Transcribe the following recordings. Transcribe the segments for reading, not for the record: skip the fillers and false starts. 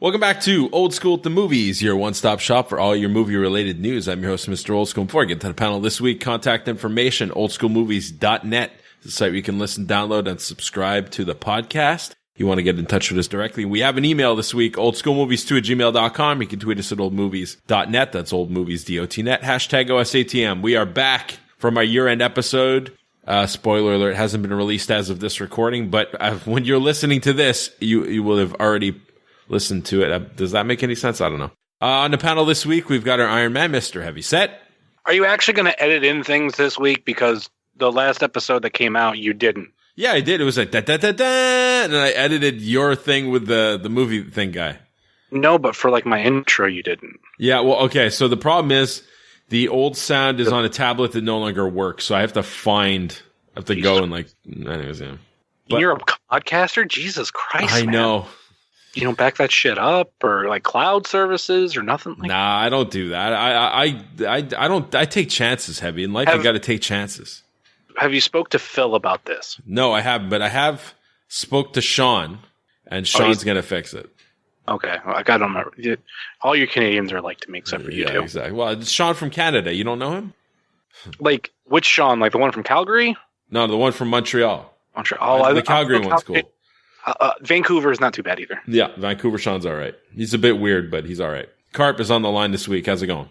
Welcome back to Old School at the Movies, your one-stop shop for all your movie-related news. I'm your host, Mr. Old School. Before I get to the panel this week, contact information, oldschoolmovies.net. It's a site where you can listen, download, and subscribe to the podcast. You want to get in touch with us directly. We have an email this week, oldschoolmovies2@gmail.com. You can tweet us at oldmovies.net. That's oldmovies.net. Hashtag OSATM. We are back from our year-end episode. Spoiler alert, hasn't been released as of this recording, but when you're listening to this, you will have already listened to it. Does that make any sense? I don't know. On the panel this week, we've got our Iron Man, Mr. Heavyset. Are you actually going to edit in things this week? Because the last episode that came out, you didn't. Yeah, I did. It was like da-da-da-da, and then I edited your thing with the movie thing guy. No, but for like my intro, you didn't. Yeah, well, okay. So the problem is the old sound is on a tablet that no longer works, so I have to go and like, anyways, yeah. But you're a podcaster? Jesus Christ, I man. know. You don't back that shit up, or like cloud services, or nothing like that? Nah, I don't do that. I don't. I take chances, Heavy. In life, you got to take chances. Have you spoke to Phil about this? No, I haven't, but I have spoke to Sean, and Sean's going to fix it. Okay, well, I got to remember. All you Canadians are like to me, except for you two. Exactly. Well, it's Sean from Canada. You don't know him? Like, which Sean? Like the one from Calgary? No, the one from Montreal. Montreal. The Calgary one's cool. Vancouver is not too bad either. Yeah, Vancouver Sean's all right. He's a bit weird, but he's all right. Karp is on the line this week. How's it going?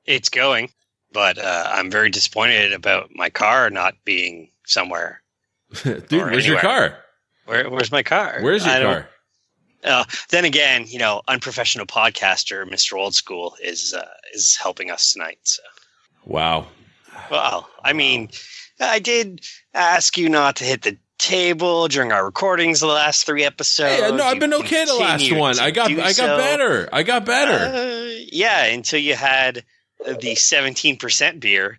It's going, but I'm very disappointed about my car not being somewhere. Dude, where's your car? Where's my car? Where's your car? Then again, unprofessional podcaster Mr. Old School is helping us tonight. So. Wow. Well, I mean, I did ask you not to hit the table during our recordings the last 3 episodes. Hey, no, I've been okay the last one. I got better. I got better. Yeah, until you had the 17% beer,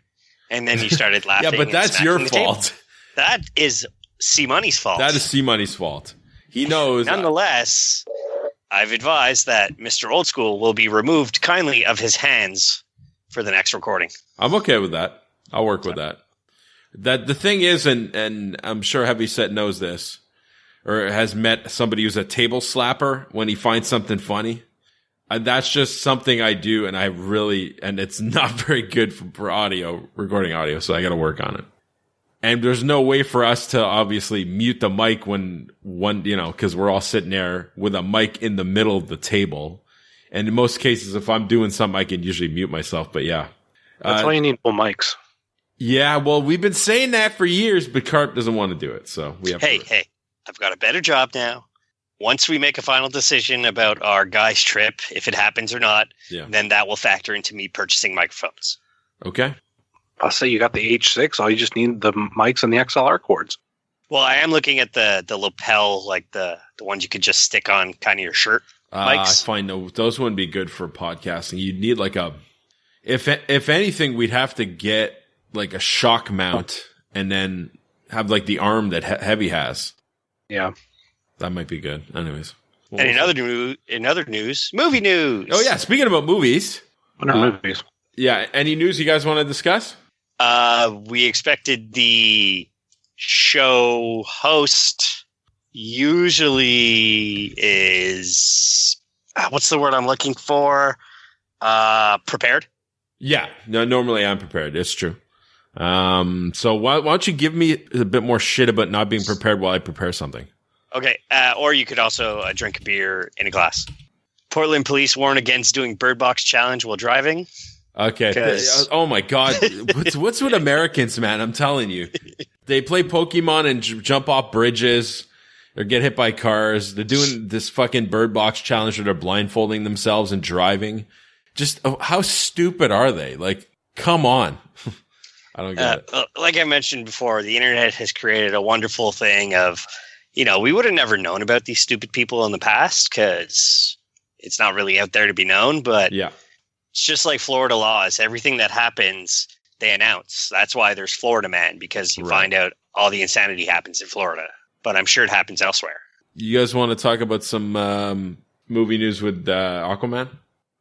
and then you started laughing. Yeah, but that's your fault. That is C Money's fault. That is C Money's fault. He knows. Nonetheless, I've advised that Mr. Old School will be removed kindly of his hands for the next recording. I'm okay with that. I'll work with that. That the thing is, and I'm sure Heavyset knows this, or has met somebody who's a table slapper when he finds something funny. And that's just something I do, and it's not very good for audio, recording audio, so I got to work on it. And there's no way for us to obviously mute the mic because we're all sitting there with a mic in the middle of the table. And in most cases, if I'm doing something, I can usually mute myself. But yeah, that's why you need full mics. Yeah, well, we've been saying that for years, but Karp doesn't want to do it, so we have. Hey, I've got a better job now. Once we make a final decision about our guys' trip, if it happens or not, then that will factor into me purchasing microphones. Okay. I'll say you got the H6. All you just need the mics and the XLR cords. Well, I am looking at the lapel, like the ones you could just stick on kind of your shirt mics. I find those wouldn't be good for podcasting. You'd need like if anything, we'd have to get like a shock mount and then have like the arm that Heavy has. Yeah. That might be good. Anyways. And in other news, movie news. Oh yeah. Speaking about movies. What are movies? Yeah. Any news you guys want to discuss? We expected the show host usually is, what's the word I'm looking for? Prepared. Yeah. No, normally I'm prepared. It's true. So why don't you give me a bit more shit about not being prepared while I prepare something? Okay. Or you could also drink a beer in a glass. Portland police warn against doing Bird Box challenge while driving. Okay. Oh my God. What's with Americans, man? I'm telling you, they play Pokemon and jump off bridges or get hit by cars. They're doing this fucking Bird Box challenge where they're blindfolding themselves and driving. Just how stupid are they? Like, come on. I don't get it. Like I mentioned before, the internet has created a wonderful thing of, we would have never known about these stupid people in the past because it's not really out there to be known. But yeah, it's just like Florida laws. Everything that happens, they announce. That's why there's Florida Man, because you find out all the insanity happens in Florida. But I'm sure it happens elsewhere. You guys want to talk about some movie news with Aquaman?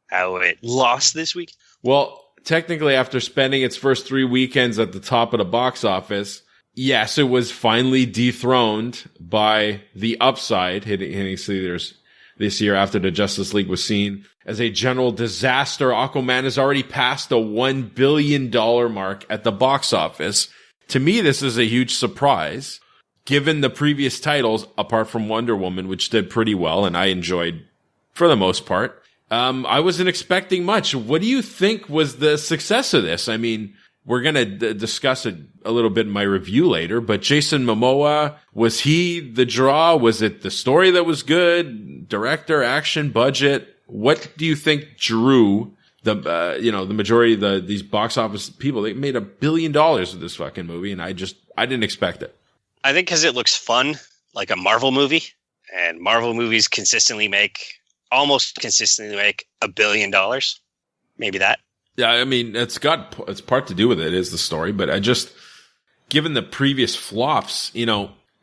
How it lost this week? Well, technically, after spending its first 3 weekends at the top of the box office, yes, it was finally dethroned by The Upside, hitting theaters this year after the Justice League was seen as a general disaster. Aquaman has already passed the $1 billion mark at the box office. To me, this is a huge surprise, given the previous titles, apart from Wonder Woman, which did pretty well, and I enjoyed for the most part. I wasn't expecting much. What do you think was the success of this? I mean, we're going to discuss it a little bit in my review later, but Jason Momoa, was he the draw? Was it the story that was good? Director, action, budget? What do you think drew the majority of these box office people? They made $1 billion with this fucking movie, and I didn't expect it. I think because it looks fun, like a Marvel movie, and Marvel movies almost consistently make $1 billion. Maybe that. Yeah, I mean, it's part to do with it, is the story, but given the previous flops,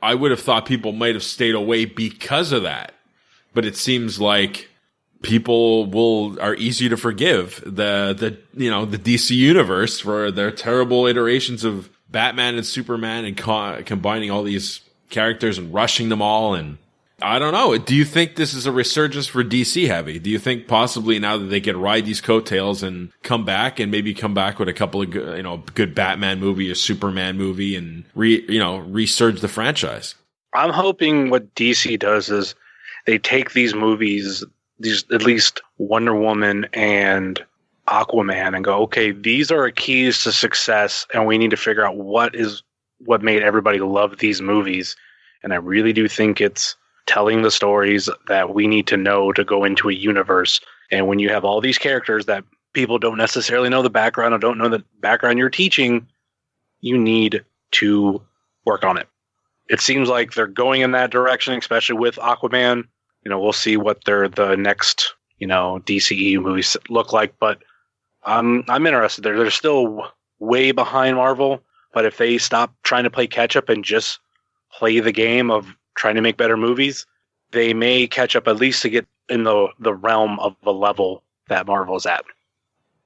I would have thought people might have stayed away because of that. But it seems like people are easy to forgive the DC universe for their terrible iterations of Batman and Superman and combining all these characters and rushing them all. And I don't know. Do you think this is a resurgence for DC Heavy? Do you think possibly now that they can ride these coattails and come back with a couple of good Batman movie or Superman movie and resurge the franchise? I'm hoping what DC does is they take these movies, at least Wonder Woman and Aquaman, and go, okay, these are keys to success, and we need to figure out what made everybody love these movies. And I really do think it's telling the stories that we need to know to go into a universe. And when you have all these characters that people don't necessarily know the background or don't know the background you're teaching, you need to work on it. It seems like they're going in that direction, especially with Aquaman. We'll see what the next, DCEU movies look like, but I'm interested. They're still way behind Marvel, but if they stop trying to play catch up and just play the game of trying to make better movies, they may catch up, at least to get in the realm of the level that Marvel's at.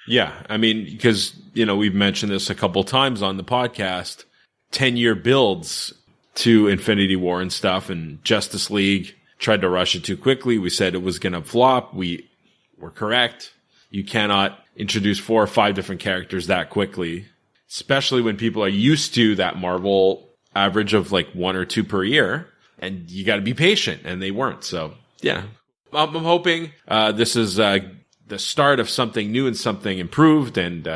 Yeah, I mean, because, we've mentioned this a couple times on the podcast, 10-year builds to Infinity War and stuff, and Justice League tried to rush it too quickly. We said it was going to flop. We were correct. You cannot introduce 4 or 5 different characters that quickly, especially when people are used to that Marvel average of like 1 or 2 per year, and you got to be patient, and they weren't. So, yeah, I'm hoping this is the start of something new and something improved, and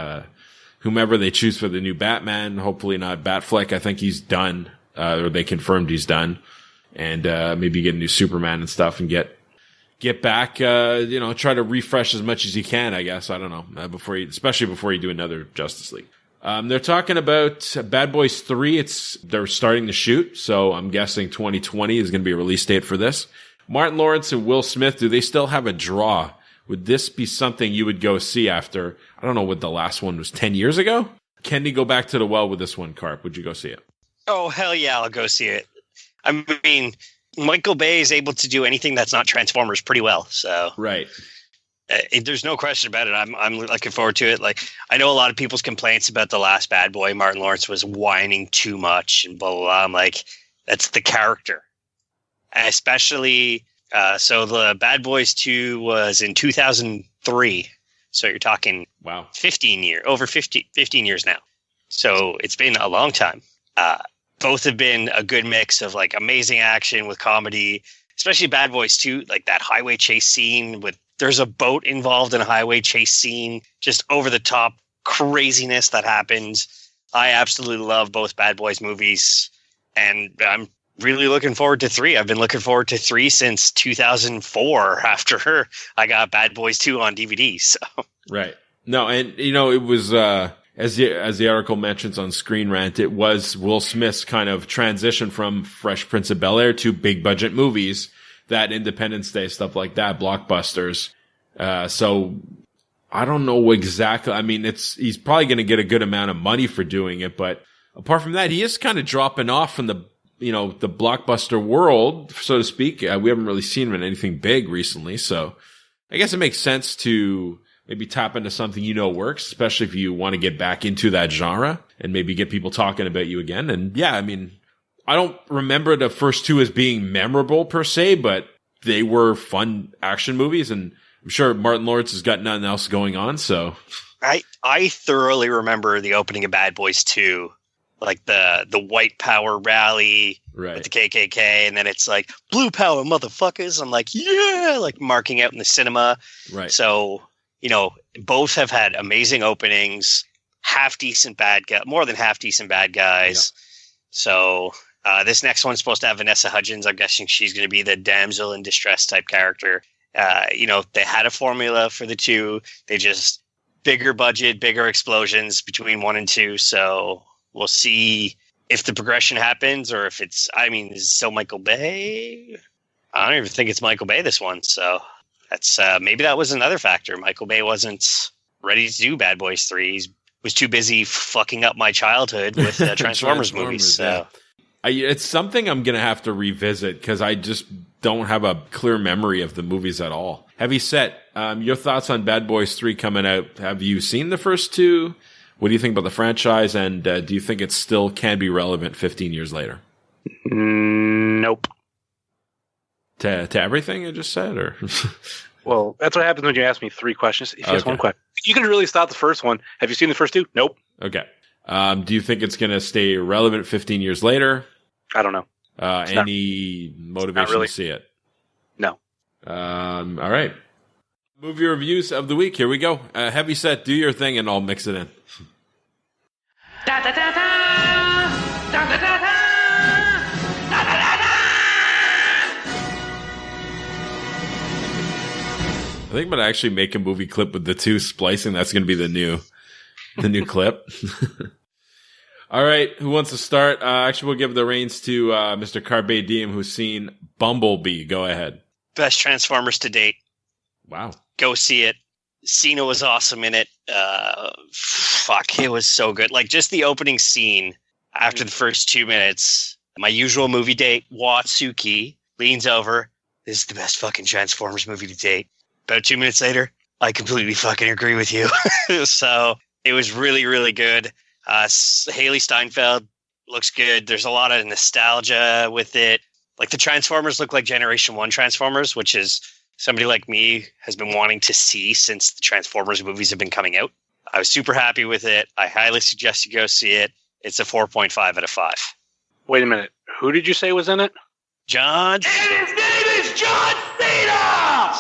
whomever they choose for the new Batman, hopefully not Batfleck. I think he's done, or they confirmed he's done. And maybe get a new Superman and stuff, and get back. Try to refresh as much as you can. I guess, I don't know, especially before you do another Justice League. They're talking about Bad Boys 3. They're starting to shoot, so I'm guessing 2020 is going to be a release date for this. Martin Lawrence and Will Smith, do they still have a draw? Would this be something you would go see after? I don't know what the last one was, 10 years ago. Can they go back to the well with this one, Karp? Would you go see it? Oh hell yeah, I'll go see it. I mean, Michael Bay is able to do anything that's not Transformers pretty well. So right, there's no question about it. I'm looking forward to it. Like, I know a lot of people's complaints about the last Bad Boy. Martin Lawrence was whining too much and blah blah blah. I'm like, that's the character, and especially. So the Bad Boys 2 was in 2003. So you're talking wow, 15 years now. So it's been a long time. Both have been a good mix of like amazing action with comedy, especially Bad Boys 2, like that highway chase scene there's a boat involved in a highway chase scene, just over the top craziness that happens. I absolutely love both Bad Boys movies, and I'm really looking forward to 3. I've been looking forward to 3 since 2004 after I got Bad Boys 2 on DVD. So right. No, and it was as the article mentions on Screen Rant, it was Will Smith's kind of transition from Fresh Prince of Bel-Air to big budget movies, that Independence Day, stuff like that, blockbusters. So I don't know exactly. I mean, he's probably going to get a good amount of money for doing it, but apart from that, he is kind of dropping off from the blockbuster world, so to speak. We haven't really seen him in anything big recently, so I guess it makes sense to maybe tap into something works, especially if you want to get back into that genre and maybe get people talking about you again. And yeah, I mean, I don't remember the first 2 as being memorable per se, but they were fun action movies, and I'm sure Martin Lawrence has got nothing else going on. So I thoroughly remember the opening of Bad Boys 2, like the white power rally with the KKK, and then it's like blue power, motherfuckers. I'm like, yeah, like marking out in the cinema. Right. So, both have had amazing openings, more than half decent bad guys. Yeah. So this next one's supposed to have Vanessa Hudgens. I'm guessing she's going to be the damsel in distress type character. They had a formula for the two. They just bigger budget, bigger explosions between 1 and 2. So we'll see if the progression happens or if it's, is it still Michael Bay? I don't even think it's Michael Bay, this one. So that's, maybe that was another factor. Michael Bay wasn't ready to do Bad Boys 3. He was too busy fucking up my childhood with Transformers movies. So. It's something I'm going to have to revisit because I just don't have a clear memory of the movies at all. Heavyset, your thoughts on Bad Boys 3 coming out? Have you seen the first two? What do you think about the franchise? And do you think it still can be relevant 15 years later? Nope. To everything I just said? Or Well, that's what happens when you ask me 3 questions. If you ask one question, you can really stop the first one. Have you seen the first 2? Nope. Okay. Do you think it's going to stay relevant 15 years later? I don't know. Any motivation to see it? No. All right. Movie reviews of the week. Here we go. Heavyset, do your thing and I'll mix it in. Da, da, da, da. Da, da, da, da. Da, da, da, da. I think I'm going to actually make a movie clip with the 2 splicing. That's going to be the new clip. All right. Who wants to start? Actually, we'll give the reins to Mr. Karp Diem, who's seen Bumblebee. Go ahead. Best Transformers to date. Wow. Go see it. Cena was awesome in it. It was so good. Like, just the opening scene after the first 2 minutes. My usual movie date, Watsuki, leans over. This is the best fucking Transformers movie to date. About 2 minutes later, I completely fucking agree with you. So it was really, really good. Haley Steinfeld looks good. There's a lot of nostalgia with it. Like, the Transformers look like Generation 1 Transformers, which is somebody like me has been wanting to see since the Transformers movies have been coming out. I was super happy with it. I highly suggest you go see it. It's a 4.5 out of 5. Wait a minute. Who did you say was in it? John. And his name is John Cena!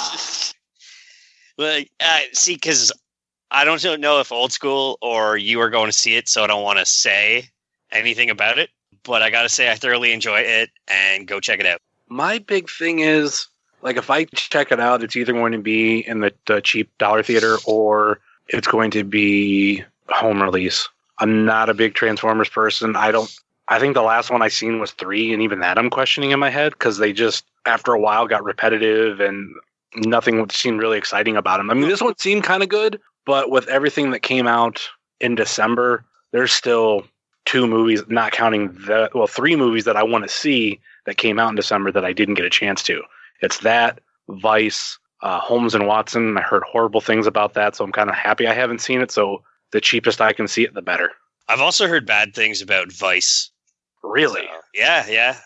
See, because I don't know if Old School or you are going to see it, so I don't want to say anything about it. But I got to say I thoroughly enjoy it, and go check it out. My big thing is, like, if I check it out, it's either going to be in the cheap dollar theater or it's going to be home release. I'm not a big Transformers person. I think the last one I seen was 3, and even that I'm questioning in my head because they just, after a while, got repetitive and nothing seemed really exciting about them. I mean, this one seemed kind of good, but with everything that came out in December, there's still 2 movies, not counting 3 movies that I want to see that came out in December that I didn't get a chance to. It's that, Vice, Holmes and Watson. I heard horrible things about that, so I'm kind of happy I haven't seen it. So the cheapest I can see it, the better. I've also heard bad things about Vice. Really? So, yeah.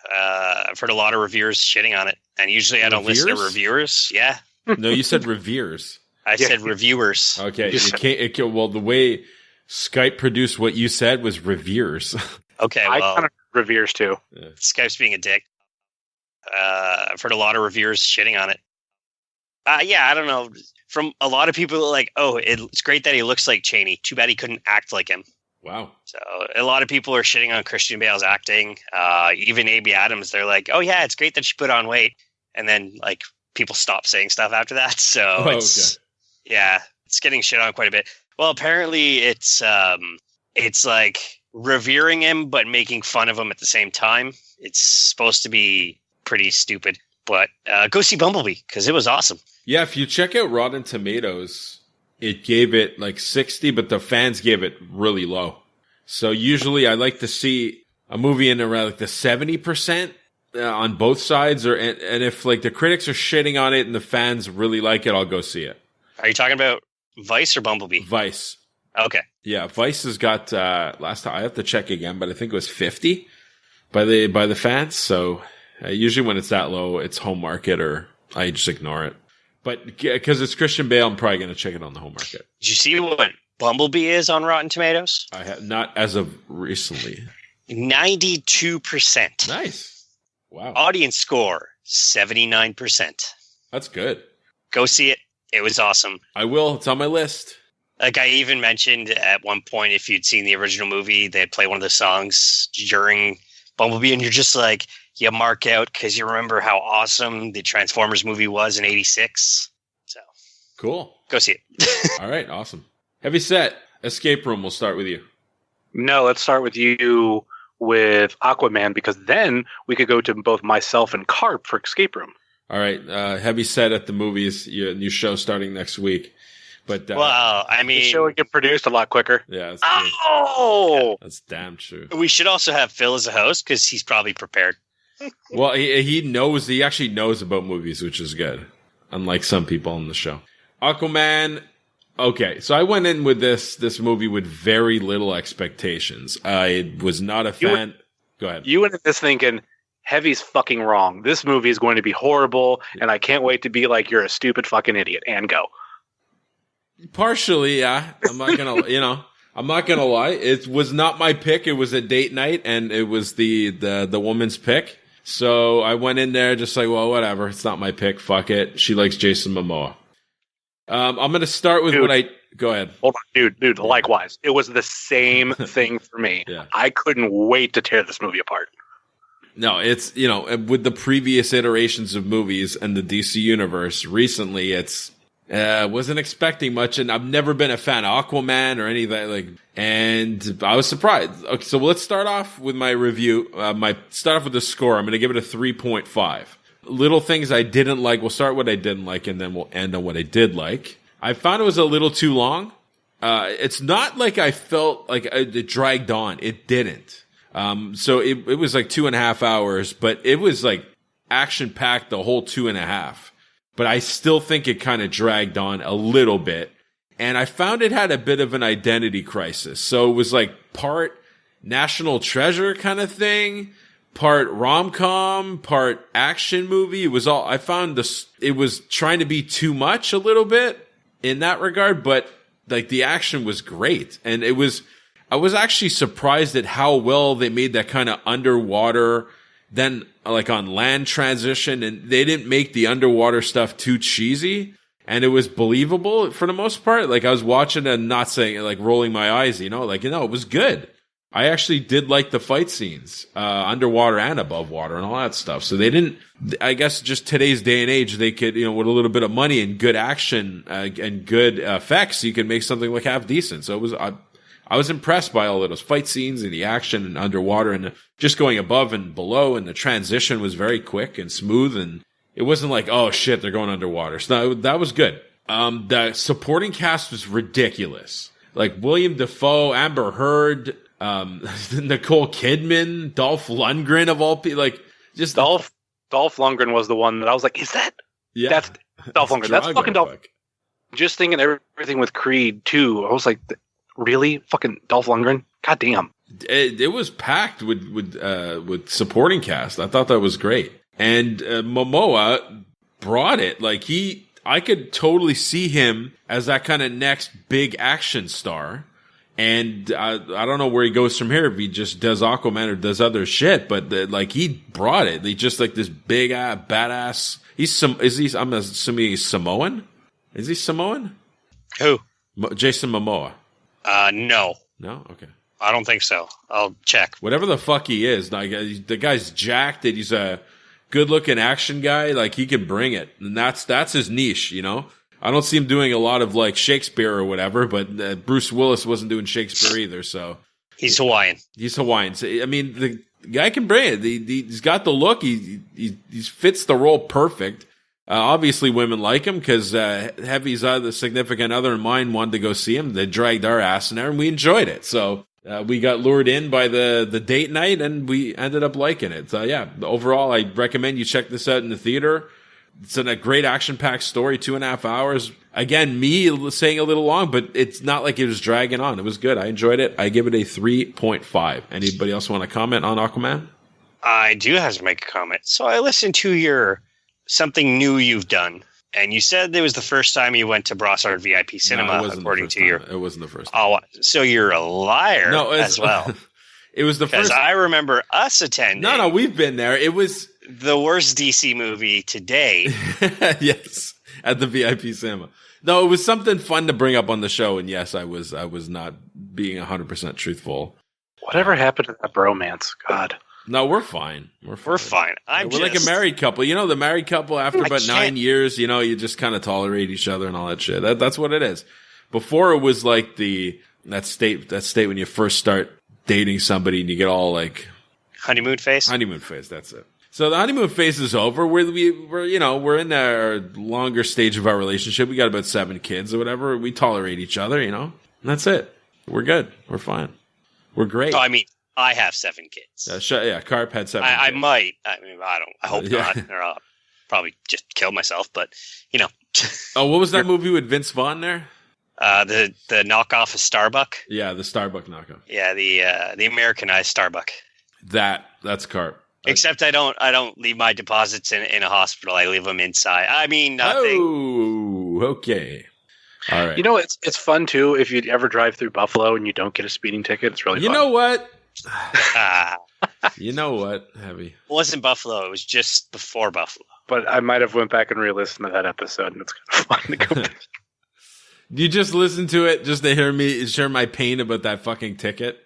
I've heard a lot of reviewers shitting on it, and usually I don't listen to reviewers. Yeah. No, you said reviewers. I said reviewers. Okay. Well, the way Skype produced what you said was reviewers. Okay, I kind of reviewers too. Yeah. Skype's being a dick. I've heard a lot of reviewers shitting on it. I don't know. From a lot of people, like, it's great that he looks like Chaney. Too bad he couldn't act like him. Wow. So a lot of people are shitting on Christian Bale's acting. Even Amy Adams, they're like, oh yeah, it's great that she put on weight. And then, like, people stop saying stuff after that. So it's getting shit on quite a bit. Well, apparently it's like revering him, but making fun of him at the same time. It's supposed to be pretty stupid, but go see Bumblebee because it was awesome. Yeah. If you check out Rotten Tomatoes, it gave it like 60, but the fans gave it really low. So usually I like to see a movie in around like the 70% on both sides, and if like the critics are shitting on it and the fans really like it, I'll go see it. Are you talking about Vice or Bumblebee? Vice. Okay. Yeah, Vice has got last time I have to check again, but I think it was 50 by the fans. So usually when it's that low, it's home market or I just ignore it. But because it's Christian Bale, I'm probably going to check it on the home market. Did you see what Bumblebee is on Rotten Tomatoes? I have not as of recently. 92%. Nice. Wow. Audience score 79%. That's good. Go see it. It was awesome. I will. It's on my list. Like I even mentioned at one point, if you'd seen the original movie, they'd play one of the songs during Bumblebee, and you're just like, you mark out because you remember how awesome the Transformers movie was in '86. So cool. Go see it. All right. Awesome. Heavyset. Escape Room. We'll start with you. No, let's start with you with Aquaman, because then we could go to both myself and Karp for Escape Room. All right. Heavyset at the movies. Your new show starting next week. But well, I mean, the show would get produced a lot quicker. Yeah. That's damn true. We should also have Phil as a host because he's probably prepared. Well, he knows. He actually knows about movies, which is good. Unlike some people on the show. Aquaman. Okay, so I went in with this movie with very little expectations. I was not a fan. Go ahead. You went into this thinking, Heavy's fucking wrong. This movie is going to be horrible, and I can't wait to be like, you're a stupid fucking idiot, and go. Partially, yeah. I'm not gonna, I'm not gonna lie. It was not my pick. It was a date night, and it was the woman's pick. So I went in there just like, well, whatever. It's not my pick. Fuck it. She likes Jason Momoa. I'm going to start with go ahead. Hold on, dude. Likewise, it was the same thing for me. Yeah. I couldn't wait to tear this movie apart. No, it's, with the previous iterations of movies and the DC universe recently, it's, wasn't expecting much, and I've never been a fan of Aquaman or any of that, and I was surprised. Okay, so let's start off with my review. Start off with the score. I'm going to give it a 3.5. Little things I didn't like. We'll start what I didn't like, and then we'll end on what I did like. I found it was a little too long. It's not like I felt like it dragged on. It didn't. So it was like 2.5 hours, but it was like action packed the whole 2.5. But I still think it kind of dragged on a little bit. And I found it had a bit of an identity crisis. So it was like part National Treasure kind of thing, part rom-com, part action movie. It was all, I found it was trying to be too much a little bit in that regard, but like the action was great. And I was actually surprised at how well they made that kind of underwater, then like on land transition, and they didn't make the underwater stuff too cheesy, and it was believable for the most part. Like I was watching and not saying like rolling my eyes, it was good. I actually did like the fight scenes, underwater and above water and all that stuff. So they didn't, I guess just today's day and age, they could, with a little bit of money and good action, and good effects, you could make something like half decent. So I was impressed by all of those fight scenes and the action and underwater and just going above and below, and the transition was very quick and smooth, and it wasn't like, oh shit, they're going underwater. So that was good. The supporting cast was ridiculous. Like William Dafoe, Amber Heard, Nicole Kidman, Dolph Lundgren of all people, just Dolph Lundgren was the one that I was like, is that? Yeah, that's Dolph Lundgren. That's fucking Dolph. Just thinking everything with Creed too. I was like, really? Fucking Dolph Lundgren? God damn. It was packed with supporting cast. I thought that was great. And Momoa brought it. I could totally see him as that kind of next big action star. And I don't know where he goes from here, if he just does Aquaman or does other shit, but he brought it. He just like this big badass. I'm assuming he's Samoan? Is he Samoan? Who? Jason Momoa. No. No? Okay. I don't think so. I'll check. Whatever the fuck he is, the guy's jacked and he's a good-looking action guy. He can bring it. And that's his niche, I don't see him doing a lot of Shakespeare or whatever, but Bruce Willis wasn't doing Shakespeare either, so. He's Hawaiian. So, I mean, the guy can bring it. He's got the look. He fits the role perfect. Obviously, women like him because Heavy's other significant other and mine wanted to go see him. They dragged our ass in there, and we enjoyed it. So we got lured in by the date night, and we ended up liking it. So yeah, overall, I recommend you check this out in the theater. It's a great action-packed story, 2.5 hours. Again, me saying a little long, but it's not like it was dragging on. It was good. I enjoyed it. I give it a 3.5. Anybody else want to comment on Aquaman? I do have to make a comment. So I listened to your something new you've done. And you said it was the first time you went to Brossard VIP Cinema, according to your... It wasn't the first time. Oh, so you're a liar as well. It was the first... Because I remember us attending. No, we've been there. It was... the worst DC movie to date. Yes, at the VIP Cinema. No, it was something fun to bring up on the show, and yes, I was not being 100% truthful. Whatever happened to that bromance? God. No, we're fine. We're fine. We're like a married couple. You know, the married couple, after about 9 years, you know, you just kind of tolerate each other and all that shit. That's what it is. Before, it was like that state when you first start dating somebody and you get all like... honeymoon phase? Honeymoon phase, that's it. So the honeymoon phase is over. We're in our longer stage of our relationship. We got about 7 kids or whatever. We tolerate each other, you know. And that's it. We're good. We're fine. We're great. Oh, I mean, I have 7 kids. Karp had 7 kids. I might. I mean, I hope not. Or I'll probably just kill myself. But you know. Oh, what was that movie with Vince Vaughn there? The knockoff of Starbuck. Yeah, the Starbuck knockoff. Yeah, the Americanized Starbuck. That's Karp. Except I don't leave my deposits in a hospital. I leave them inside. I mean, nothing. Oh, okay. All right. You know, it's fun too if you ever drive through Buffalo and you don't get a speeding ticket. It's really fun. You know what? You know what, Heavy? It wasn't Buffalo. It was just before Buffalo. But I might have went back and re-listened to that episode, and it's kind of fun to go back. You just listen to it just to hear me share my pain about that fucking ticket?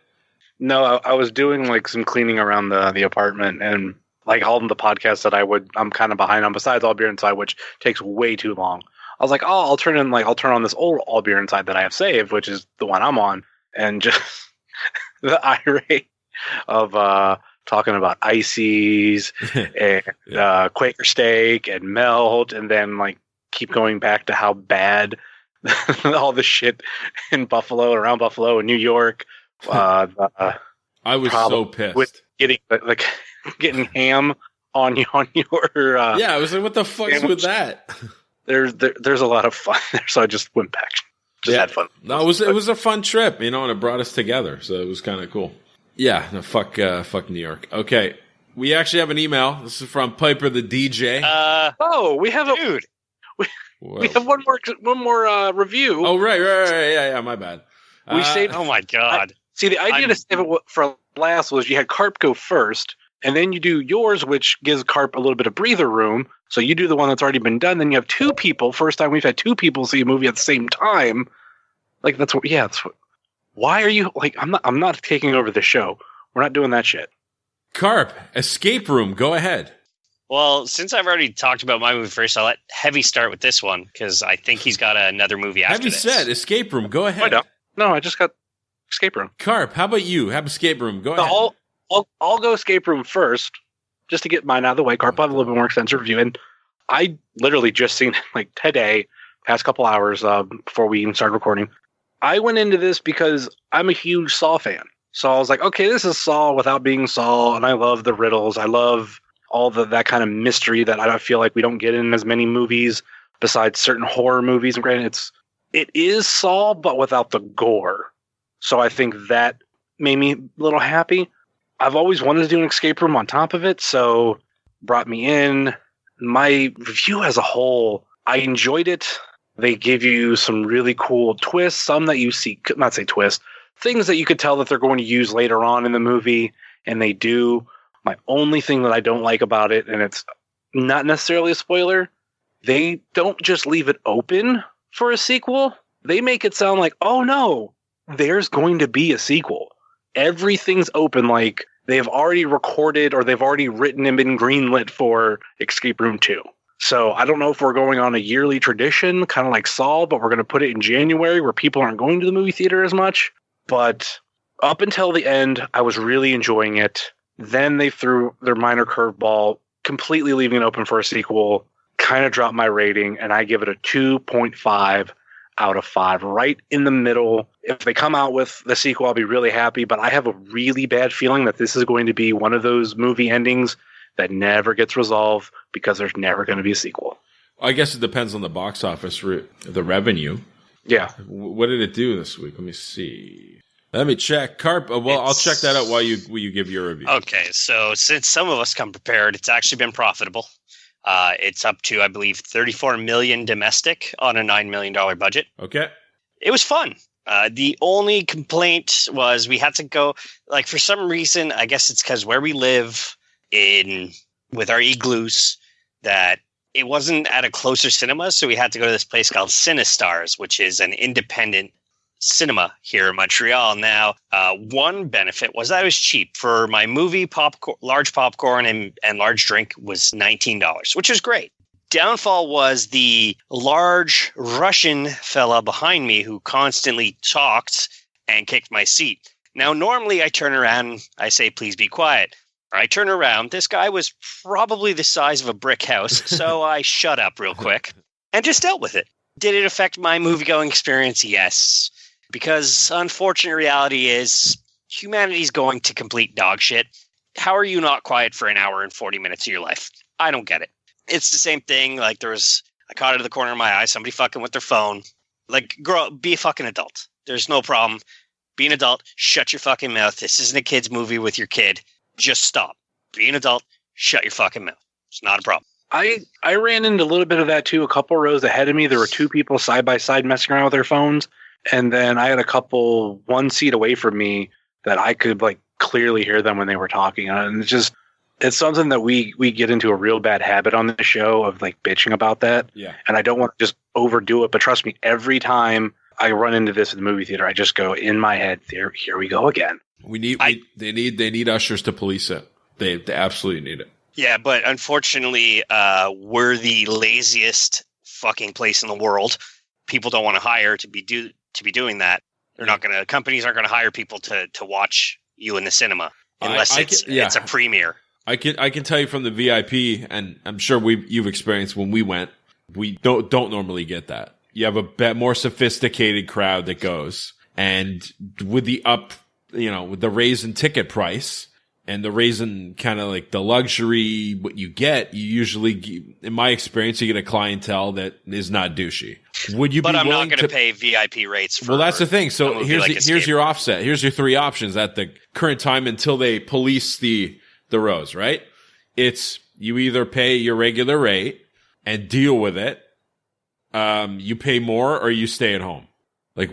No, I was doing like some cleaning around the apartment, and like all of the podcasts that I'm kind of behind on, besides All Beer Inside, which takes way too long. I was like, oh, I'll turn on this old All Beer Inside that I have saved, which is the one I'm on, and just the irate of talking about ices and Quaker steak and melt, and then like keep going back to how bad all the shit in Buffalo, around Buffalo, and New York. I was so pissed with getting ham on your yeah, I was like, what the fuck's sandwich. With that? There's a lot of fun there, so I just went back, had fun. No, it was a fun trip, you know, and it brought us together, so it was kind of cool. Yeah, no, fuck New York. Okay, we actually have an email. This is from Piper the DJ. We have a dude. We have one more review. Oh right, yeah, my bad. We saved. Oh my god. See, the idea to save it for last was you had Karp go first, and then you do yours, which gives Karp a little bit of breather room. So you do the one that's already been done. Then you have 2 people. First time we've had 2 people see a movie at the same time. Like that's what. Yeah, that's what. Why are you like? I'm not taking over the show. We're not doing that shit. Karp, escape room. Go ahead. Well, since I've already talked about my movie first, I'll let Heavy start with this one because I think he's got another movie after this. Heavyset, escape room. Go ahead. No, I just got escape room. Karp, how about you? Have escape room. Go ahead. I'll go escape room first, just to get mine out of the way. Karp will have a little bit more extensive review, and I literally just seen it like today, past couple hours before we even started recording. I went into this because I'm a huge Saw fan, so I was like, okay, this is Saw without being Saw, and I love the riddles. I love all that kind of mystery that I feel like we don't get in as many movies besides certain horror movies. And granted, it is Saw, but without the gore. So I think that made me a little happy. I've always wanted to do an escape room on top of it, so brought me in. My review as a whole, I enjoyed it. They give you some really cool twists, some that you see, not say twist, things that you could tell that they're going to use later on in the movie, and they do. My only thing that I don't like about it, and it's not necessarily a spoiler, they don't just leave it open for a sequel. They make it sound like, oh no, there's going to be a sequel. Everything's open, like they've already recorded or they've already written and been greenlit for Escape Room 2. So I don't know if we're going on a yearly tradition, kind of like Saw, but we're going to put it in January where people aren't going to the movie theater as much. But up until the end, I was really enjoying it. Then they threw their minor curveball, completely leaving it open for a sequel, kind of dropped my rating, and I give it a 2.5 out of 5, right in the middle. If they come out with the sequel, I'll be really happy, but I have a really bad feeling that this is going to be one of those movie endings that never gets resolved because there's never going to be a sequel. I guess it depends on the box office, the revenue. Yeah. What did it do this week? Let me see. Let me check. Karp, I'll check that out while you give your review. Okay, so since some of us come prepared, it's actually been profitable. It's up to, I believe, $34 million domestic on a $9 million budget. Okay. It was fun. The only complaint was we had to go, like, for some reason, I guess it's because where we live with our igloos, that it wasn't at a closer cinema, so we had to go to this place called Cinestars, which is an independent cinema here in Montreal. Now, one benefit was that it was cheap. For my movie, large popcorn and large drink was $19, which was great. Downfall was the large Russian fella behind me who constantly talked and kicked my seat. Now, normally I turn around, I say, please be quiet. I turn around. This guy was probably the size of a brick house, so I shut up real quick and just dealt with it. Did it affect my movie-going experience? Yes. Because unfortunate reality is humanity's going to complete dog shit. How are you not quiet for an hour and 40 minutes of your life? I don't get it. It's the same thing. Like, I caught it in the corner of my eye, somebody fucking with their phone. Like, girl, be a fucking adult. There's no problem. Be an adult. Shut your fucking mouth. This isn't a kid's movie with your kid. Just stop. Be an adult. Shut your fucking mouth. It's not a problem. I ran into a little bit of that too. A couple rows ahead of me, there were two people side by side messing around with their phones. And then I had a couple one seat away from me that I could like clearly hear them when they were talking. And it's something that we get into a real bad habit on the show of like bitching about that. Yeah. And I don't want to just overdo it. But trust me, every time I run into this at the movie theater, I just go in my head, here we go again. They need ushers to police it. They absolutely need it. Yeah, but unfortunately, we're the laziest fucking place in the world. People don't want to hire to be doing that. Companies aren't gonna hire people to watch you in the cinema unless it's a premiere. I can tell you from the VIP, and I'm sure you've experienced when we went. We don't normally get that. You have a more sophisticated crowd that goes, and with the with the raise in ticket price and the raise in kind of like the luxury, what you get, you usually, in my experience, you get a clientele that is not douchey. Would you? But I'm not going to pay VIP rates. Well, that's the thing. So here's your offset. Here's your three options at the current time until they police the rows. Right? It's you either pay your regular rate and deal with it. You pay more, or you stay at home. Like.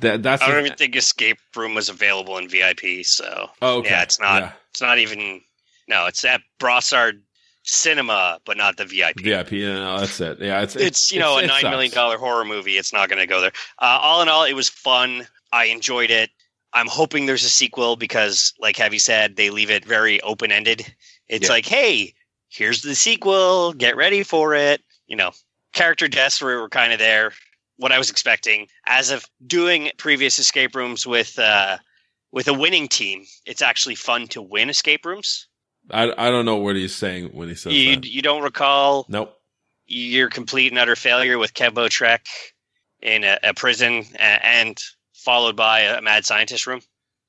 That's I don't even think Escape Room was available in VIP. So okay. Yeah, it's not. Yeah. It's not even. No, it's at Brossard Cinema, but not the VIP. VIP, no, that's it. Yeah, it's a $9 million horror movie. It's not going to go there. All in all, it was fun. I enjoyed it. I'm hoping there's a sequel because, like Heavy said, they leave it very open ended. It's like, hey, here's the sequel. Get ready for it. Character deaths were kind of there. What I was expecting. As of doing previous escape rooms with a winning team, it's actually fun to win escape rooms. I don't know what he's saying when he says that. You don't recall? Nope. Your complete and utter failure with Kembo Trek in a prison and followed by a mad scientist room?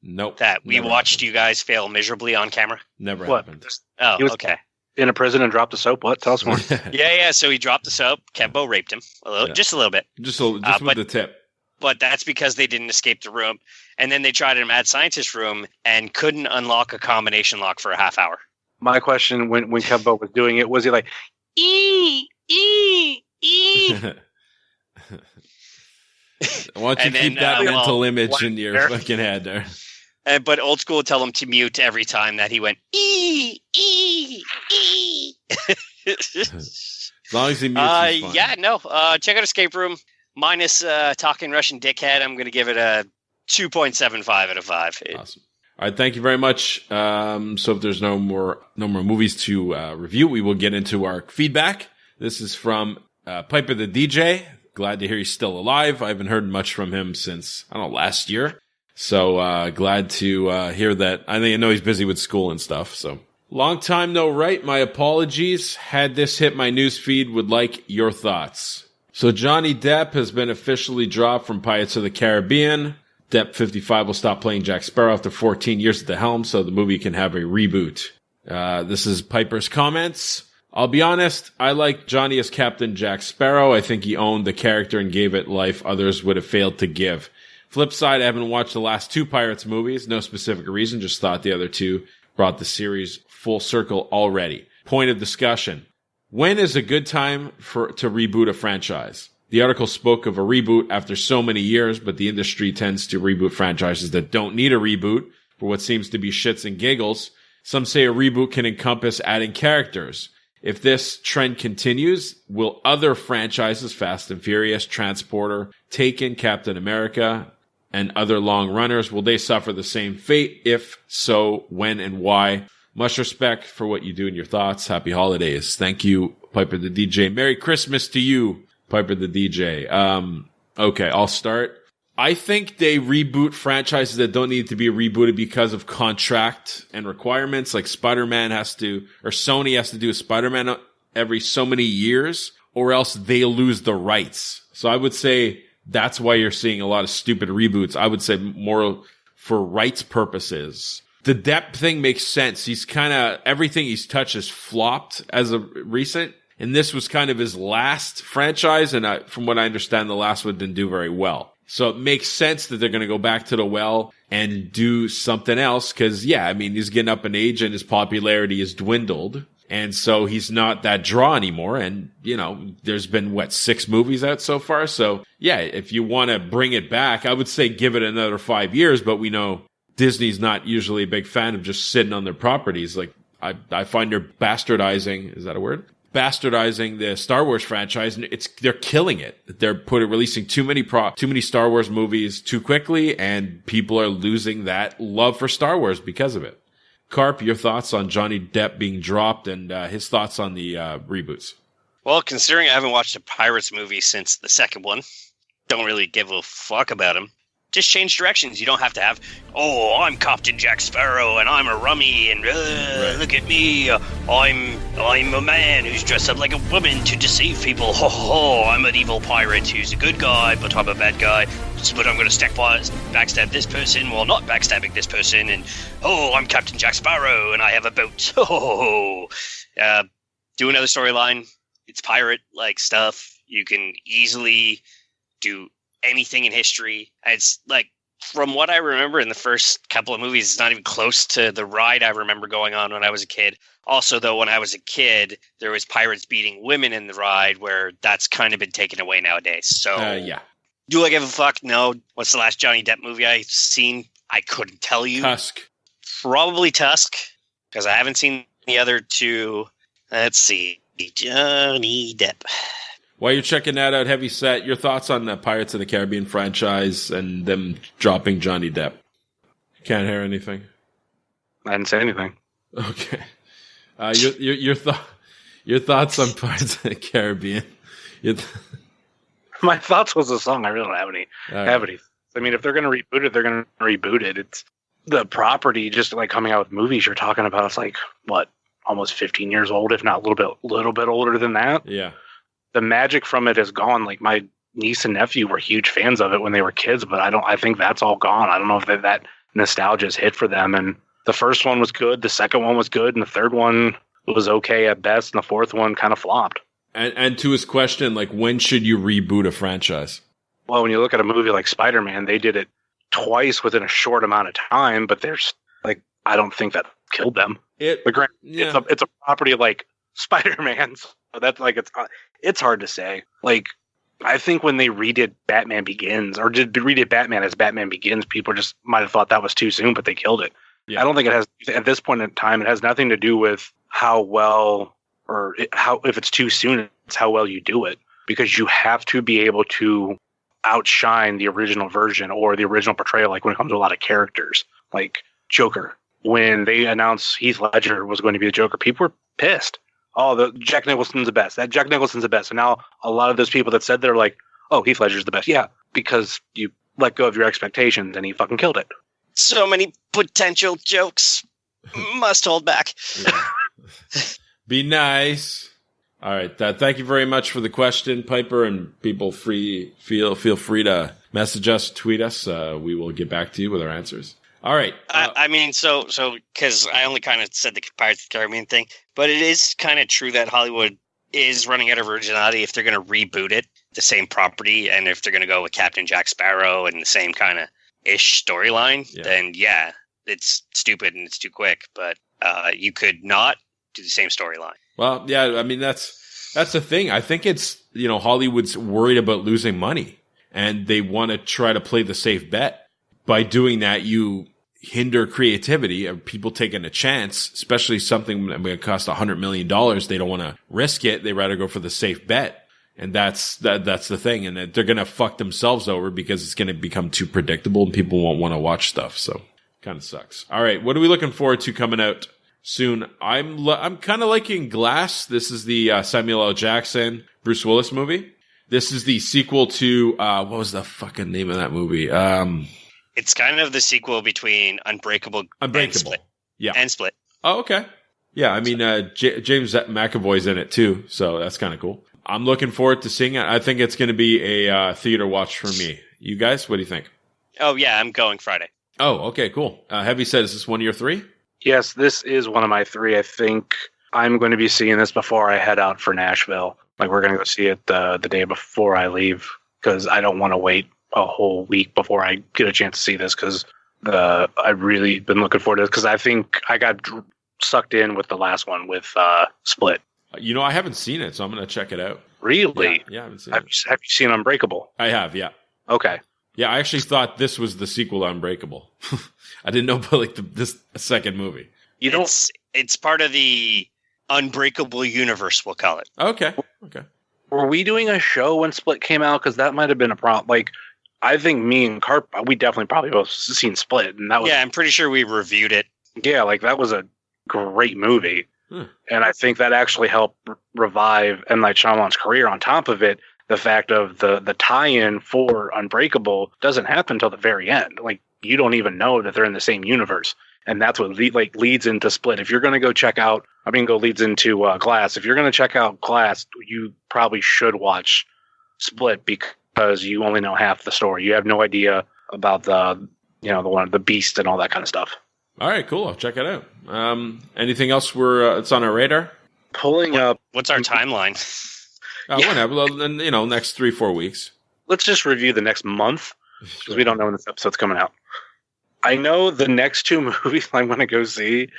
Nope. That we watched you guys fail miserably on camera? Never happened. Oh, okay. In a prison and dropped the soap. What? Tell us more. Yeah. So he dropped the soap. Kembo raped him just a little bit. Just with the tip. But that's because they didn't escape the room. And then they tried in a mad scientist room and couldn't unlock a combination lock for a half hour. My question when Kembo was doing it, was he like, E? Why don't you keep that mental image in your fucking head there? But old school would tell him to mute every time that he went E. As long as he mutes, he's fine. Yeah, no. Check out Escape Room. Minus talking Russian dickhead, I'm going to give it a 2.75 out of 5. Awesome. All right, thank you very much. So if there's no more movies to review, we will get into our feedback. This is from Piper the DJ. Glad to hear he's still alive. I haven't heard much from him since, last year. So glad to hear that. I know he's busy with school and stuff. So long time no write. My apologies. Had this hit my news feed, would like your thoughts. So Johnny Depp has been officially dropped from Pirates of the Caribbean. Depp 55 will stop playing Jack Sparrow after 14 years at the helm, so the movie can have a reboot. This is Piper's comments. I'll be honest, I like Johnny as Captain Jack Sparrow. I think he owned the character and gave it life others would have failed to give. Flip side, I haven't watched the last 2 Pirates movies. No specific reason, just thought the other 2 brought the series full circle already. Point of discussion. When is a good time to reboot a franchise? The article spoke of a reboot after so many years, but the industry tends to reboot franchises that don't need a reboot for what seems to be shits and giggles. Some say a reboot can encompass adding characters. If this trend continues, will other franchises, Fast and Furious, Transporter, Taken, Captain America, and other long runners, will they suffer the same fate? If so, when and why? Much respect for what you do and your thoughts. Happy holidays. Thank you, Piper the DJ. Merry Christmas to you, Piper the DJ. Okay, I'll start. I think they reboot franchises that don't need to be rebooted because of contract and requirements. Like Spider-Man Sony has to do a Spider-Man every so many years, or else they lose the rights. So I would say that's why you're seeing a lot of stupid reboots. I would say more for rights purposes. The Depp thing makes sense. Everything he's touched has flopped as of recent. And this was kind of his last franchise. And from what I understand, the last one didn't do very well. So it makes sense that they're going to go back to the well and do something else. Cause he's getting up in age and his popularity has dwindled. And so he's not that draw anymore. And, there's been 6 movies out so far. So if you want to bring it back, I would say give it another 5 years, but we know Disney's not usually a big fan of just sitting on their properties. Like I find they're bastardizing, is that a word? Bastardizing the Star Wars franchise, and they're killing it. They're releasing too many Star Wars movies too quickly, and people are losing that love for Star Wars because of it. Karp, your thoughts on Johnny Depp being dropped and his thoughts on the reboots? Well, considering I haven't watched a Pirates movie since the second one, don't really give a fuck about him. Just change directions. You don't have to have, I'm Captain Jack Sparrow and I'm a rummy and Right. Look at me. I'm a man who's dressed up like a woman to deceive people. I'm an evil pirate who's a good guy, but I'm a bad guy. But I'm going to backstab this person while not backstabbing this person. And, I'm Captain Jack Sparrow and I have a boat. Do another storyline. It's pirate-like stuff. You can easily do anything in history. It's like, from what I remember in the first couple of movies, it's not even close to the ride I remember going on when I was a kid. Also, though, when I was a kid, there was pirates beating women in the ride, where that's kind of been taken away nowadays. So, do I give a fuck? No. What's the last Johnny Depp movie I've seen? I couldn't tell you. Tusk. Probably Tusk, because I haven't seen the other two. Let's see. Johnny Depp. While you're checking that out, Heavyset, your thoughts on the Pirates of the Caribbean franchise and them dropping Johnny Depp? Can't hear anything. I didn't say anything. Okay. Your thoughts on Pirates of the Caribbean? My thoughts was the song. I really don't have any. I mean, if they're going to reboot it, they're going to reboot it. It's the property just like coming out with movies you're talking about. It's like, what, almost 15 years old, if not a little bit older than that. Yeah. The magic from it is gone. Like my niece and nephew were huge fans of it when they were kids, but I think that's all gone. I don't know if that nostalgia has hit for them. And the first one was good. The second one was good. And the third one was okay at best. And the fourth one kind of flopped. And to his question, like, when should you reboot a franchise? Well, when you look at a movie like Spider-Man, they did it twice within a short amount of time, but there's like, I don't think that killed them. It's a property like Spider-Man. So that's like, it's hard to say. Like, I think when they redid Batman Begins, or redid Batman as Batman Begins, people just might have thought that was too soon, but they killed it. Yeah. I don't think it has, at this point in time, it has nothing to do with how well, if it's too soon, it's how well you do it. Because you have to be able to outshine the original version or the original portrayal, like when it comes to a lot of characters. Like Joker. When they announced Heath Ledger was going to be the Joker, people were pissed. The Jack Nicholson's the best. That Jack Nicholson's the best. And now a lot of those people that said they're like, Heath Ledger's the best. Yeah, because you let go of your expectations and he fucking killed it. So many potential jokes. Must hold back. Yeah. Be nice. All right. Thank you very much for the question, Piper, and people feel free to message us, tweet us. We will get back to you with our answers. All right. I mean, so because I only kind of said the Pirates of the Caribbean thing, but it is kind of true that Hollywood is running out of originality if they're going to reboot it, the same property, and if they're going to go with Captain Jack Sparrow and the same kind of ish storyline, then it's stupid and it's too quick. But you could not do the same storyline. Well, yeah, I mean, that's That's the thing. I think it's, Hollywood's worried about losing money and they want to try to play the safe bet. By doing that, you hinder creativity of people taking a chance, especially something that may cost $100 million. They don't want to risk it. They rather go for the safe bet. And that's the thing. And they're going to fuck themselves over because it's going to become too predictable and people won't want to watch stuff. So kind of sucks. All right. What are we looking forward to coming out soon? I'm kind of liking Glass. This is the Samuel L. Jackson, Bruce Willis movie. This is the sequel to, what was the fucking name of that movie? It's kind of the sequel between Unbreakable. And Split. Yeah. And Split. Oh, okay. Yeah, I mean, James McAvoy's in it too, so that's kind of cool. I'm looking forward to seeing it. I think it's going to be a theater watch for me. You guys, what do you think? Oh, yeah, I'm going Friday. Oh, okay, cool. Heavyset, is this one of your 3? Yes, this is one of my 3. I think I'm going to be seeing this before I head out for Nashville. Like, we're going to go see it the day before I leave because I don't want to wait a whole week before I get a chance to see this because I've really been looking forward to it because I think I got sucked in with the last one with Split. I haven't seen it, so I'm going to check it out. Really? Yeah, I haven't seen it. Have you seen Unbreakable? I have, yeah. Okay. Yeah, I actually thought this was the sequel to Unbreakable. I didn't know about this second movie. It's part of the Unbreakable universe, we'll call it. Okay. Were we doing a show when Split came out? Because that might have been a problem. Like, I think me and Karp, we definitely probably both seen Split, and that was I'm pretty sure we reviewed it. Yeah, like that was a great movie, and I think that actually helped revive M. Night Shyamalan's career. On top of it, the fact of the tie-in for Unbreakable doesn't happen until the very end. Like you don't even know that they're in the same universe, and that's what leads into Split. If you're going to go check out, leads into Glass. If you're going to check out Glass, you probably should watch Split because you only know half the story. You have no idea about the beast and all that kind of stuff. All right, cool. I'll check it out. Anything else it's on our radar? Pulling up. What's our timeline? Whenever. Well, then, next 3-4 weeks. Let's just review the next month because we don't know when this episode's coming out. I know the next 2 movies I'm going to go see.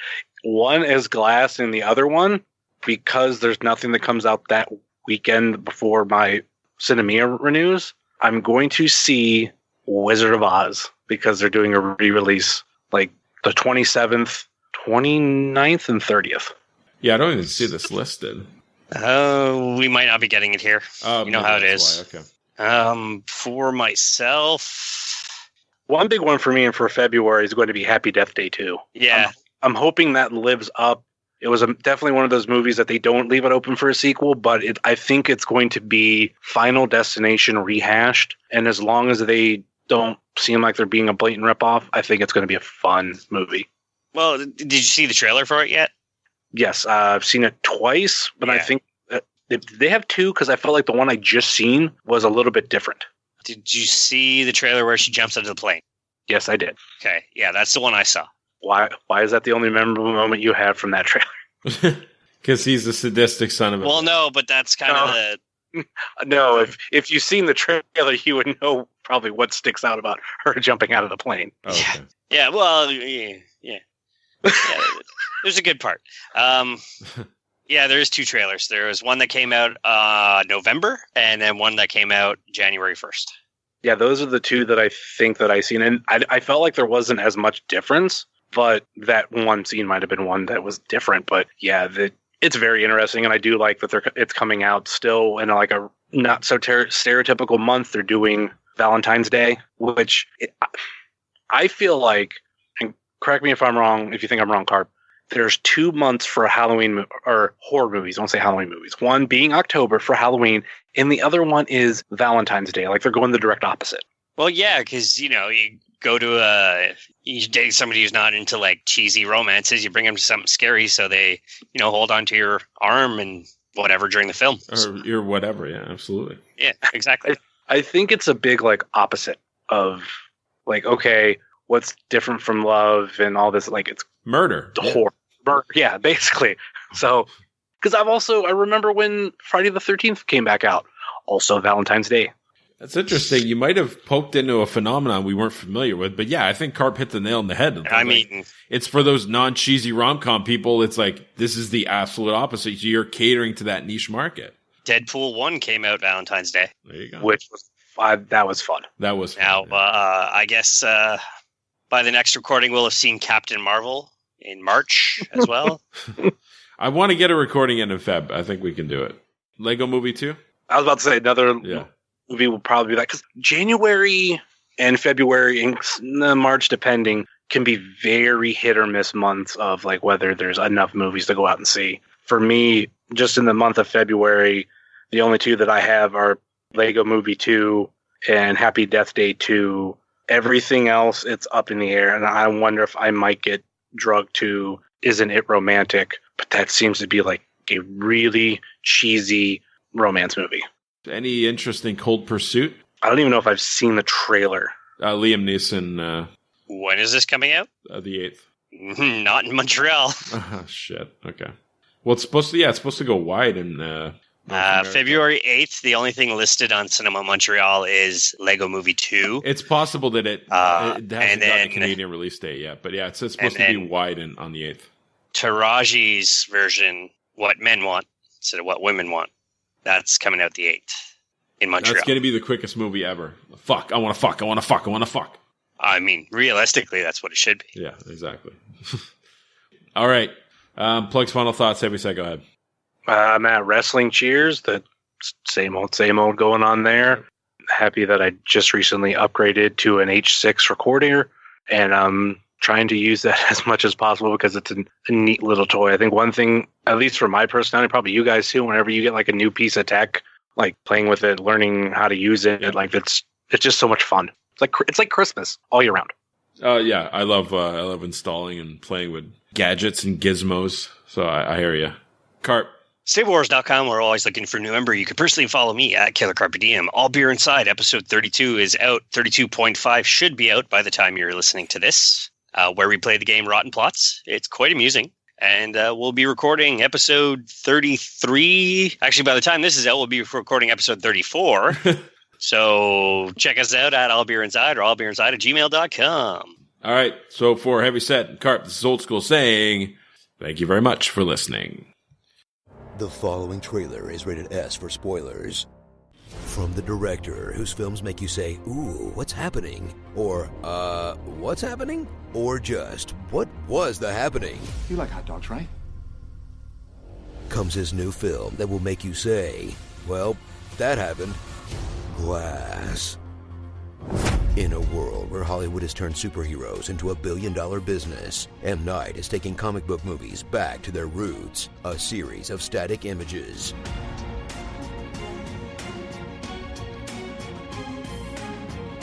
One is Glass and the other one, because there's nothing that comes out that weekend before my Cinemia renews, I'm going to see Wizard of Oz because they're doing a re-release like the 27th, 29th, and 30th. Yeah, I don't even see this listed. Oh, we might not be getting it here. You know how it is. Why. Okay. For myself, one big one for me and for February is going to be Happy Death Day 2. Yeah. I'm hoping that lives up. It was definitely one of those movies that they don't leave it open for a sequel, but I think it's going to be Final Destination rehashed. And as long as they don't seem like they're being a blatant ripoff, I think it's going to be a fun movie. Well, did you see the trailer for it yet? Yes, I've seen it twice, but I think they have 2 because I felt like the one I just seen was a little bit different. Did you see the trailer where she jumps out of the plane? Yes, I did. Okay, yeah, that's the one I saw. Why is that the only memorable moment you have from that trailer? Because he's a sadistic son of a... Well, no, but that's kind of the... No, if you've seen the trailer, you would know probably what sticks out about her jumping out of the plane. Oh, okay. Yeah, well, yeah. There's a good part. Yeah, there's 2 trailers. There was one that came out November, and then one that came out January 1st. Yeah, those are the 2 that I think that I seen, and I felt like there wasn't as much difference. But that one scene might have been one that was different. But yeah, it's very interesting. And I do like that it's coming out still in like a not so stereotypical month. They're doing Valentine's Day, which I feel like, and correct me if I'm wrong, if you think I'm wrong, Karp, there's 2 months for Halloween or horror movies. I won't say Halloween movies. One being October for Halloween, and the other one is Valentine's Day. Like they're going the direct opposite. Well, yeah, because, you go to you date somebody who's not into like cheesy romances, you bring them to something scary so they, hold on to your arm and whatever during the film. Or your whatever, yeah, absolutely. Yeah, exactly. I think it's a big like opposite of like, okay, what's different from love and all this, like it's murder. Horror. Yeah, basically. So, because I remember when Friday the 13th came back out, also Valentine's Day. That's interesting. You might have poked into a phenomenon we weren't familiar with, but yeah, I think Karp hit the nail on the head. It's for those non-cheesy rom-com people. It's like, this is the absolute opposite. You're catering to that niche market. Deadpool 1 came out Valentine's Day. There you go. Which was that was fun. That was fun. Now, I guess by the next recording, we'll have seen Captain Marvel in March as well. I want to get a recording in Feb. I think we can do it. Lego Movie 2? I was about to say another movie will probably be that, because January and February and March, depending, can be very hit or miss months of like whether there's enough movies to go out and see. For me, just in the month of February, the only two that I have are Lego Movie 2 and Happy Death Day 2. Everything else, it's up in the air, and I wonder if I might get drugged to Isn't It Romantic? But that seems to be like a really cheesy romance movie. Any interest in Cold Pursuit? I don't even know if I've seen the trailer. Liam Neeson. When is this coming out? The 8th. Not in Montreal. Oh, shit. Okay. Well, it's supposed to go wide in February 8th. The only thing listed on Cinema Montreal is Lego Movie 2. It's possible that it hasn't gotten a Canadian release date yet, but yeah, it's supposed to be wide on the 8th. Taraji's version, What Men Want, instead of What Women Want, that's coming out the 8th in Montreal. That's going to be the quickest movie ever. Fuck, I want to fuck, I want to fuck, I want to fuck. I mean, realistically, that's what it should be. Yeah, exactly. All right. Plug's final thoughts. Heavyset, go ahead. I'm at Wrestling Cheers. The same old going on there. Happy that I just recently upgraded to an H6 recorder, and I'm trying to use that as much as possible because it's a neat little toy. I think one thing, at least for my personality, probably you guys too, whenever you get like a new piece of tech, like playing with it, learning how to use it, like it's just so much fun. It's like Christmas all year round. Yeah, I love installing and playing with gadgets and gizmos. So I hear you. Karp. StableWars.com, we're always looking for a new member. You can personally follow me at Killer Carpe Diem. All Beer Inside, episode 32 is out. 32.5 should be out by the time you're listening to this, where we play the game Rotten Plots. It's quite amusing. And we'll be recording episode 33. Actually, by the time this is out, we'll be recording episode 34. So check us out at All Beer Inside or allbeerinside@gmail.com. All right. So for Heavyset and Karp, this is Old School saying thank you very much for listening. The following trailer is rated S for spoilers. From the director whose films make you say, ooh, what's happening? Or, what's happening? Or just, what was the happening? You like hot dogs, right? Comes his new film that will make you say, well, that happened. Glass. In a world where Hollywood has turned superheroes into a billion-dollar business, M. Night is taking comic book movies back to their roots, a series of static images.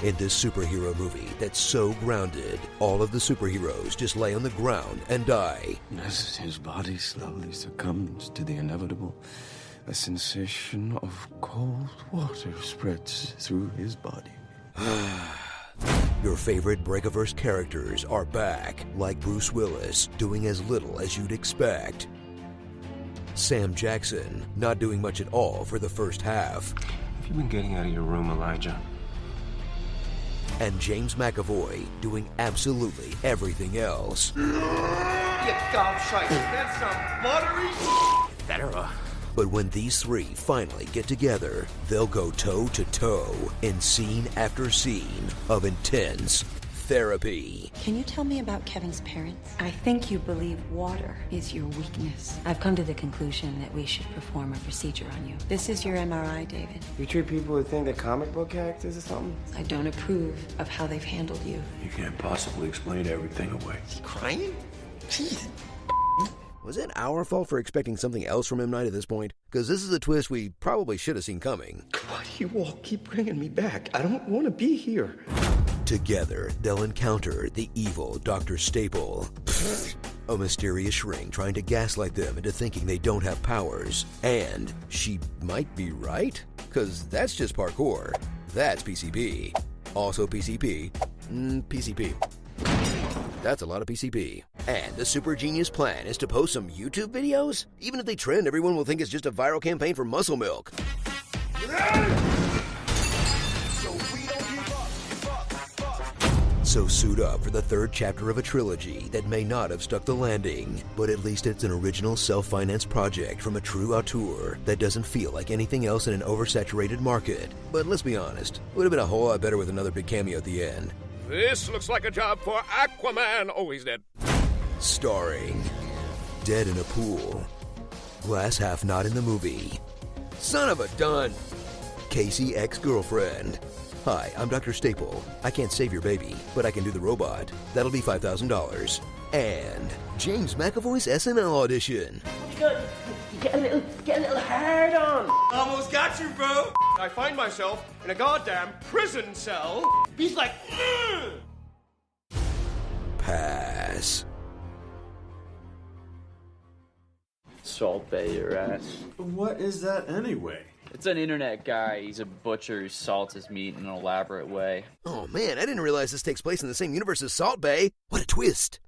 In this superhero movie that's so grounded, all of the superheroes just lay on the ground and die. As his body slowly succumbs to the inevitable, a sensation of cold water spreads through his body. Your favorite Breakaverse characters are back, like Bruce Willis, doing as little as you'd expect. Sam Jackson, not doing much at all for the first half. Have you been getting out of your room, Elijah? And James McAvoy doing absolutely everything else. You gobshite, that's some buttery better. But when these three finally get together, they'll go toe-to-toe in scene after scene of intense therapy. Can you tell me about Kevin's parents? I think you believe water is your weakness. I've come to the conclusion that we should perform a procedure on you. This is your MRI, David. You treat people who think they're comic book characters or something? I don't approve of how they've handled you. You can't possibly explain everything away. Is he crying? Jeez. Was it our fault for expecting something else from M. Night at this point? Because this is a twist we probably should have seen coming. Why do you all keep bringing me back? I don't want to be here. Together, they'll encounter the evil Dr. Staple, a mysterious shrink trying to gaslight them into thinking they don't have powers. And she might be right, because that's just parkour. That's PCP. Also PCP. PCP. That's a lot of PCP. And the super genius plan is to post some YouTube videos? Even if they trend, everyone will think it's just a viral campaign for muscle milk. So suit up for the third chapter of a trilogy that may not have stuck the landing, but at least it's an original self-financed project from a true auteur that doesn't feel like anything else in an oversaturated market. But let's be honest, would have been a whole lot better with another big cameo at the end. This looks like a job for Aquaman. Oh, he's dead. Starring Dead in a Pool, Glass Half Not in the Movie, Son of a Dun, Casey Ex-Girlfriend. Hi, I'm Dr. Staple. I can't save your baby, but I can do the robot. That'll be $5,000. And James McAvoy's SNL audition. Get a little hard on. Almost got you, bro. I find myself in a goddamn prison cell. He's like, Pass. Salt Bay your ass. What is that anyway? It's an internet guy. He's a butcher who salts his meat in an elaborate way. Oh man, I didn't realize this takes place in the same universe as Salt Bay. What a twist.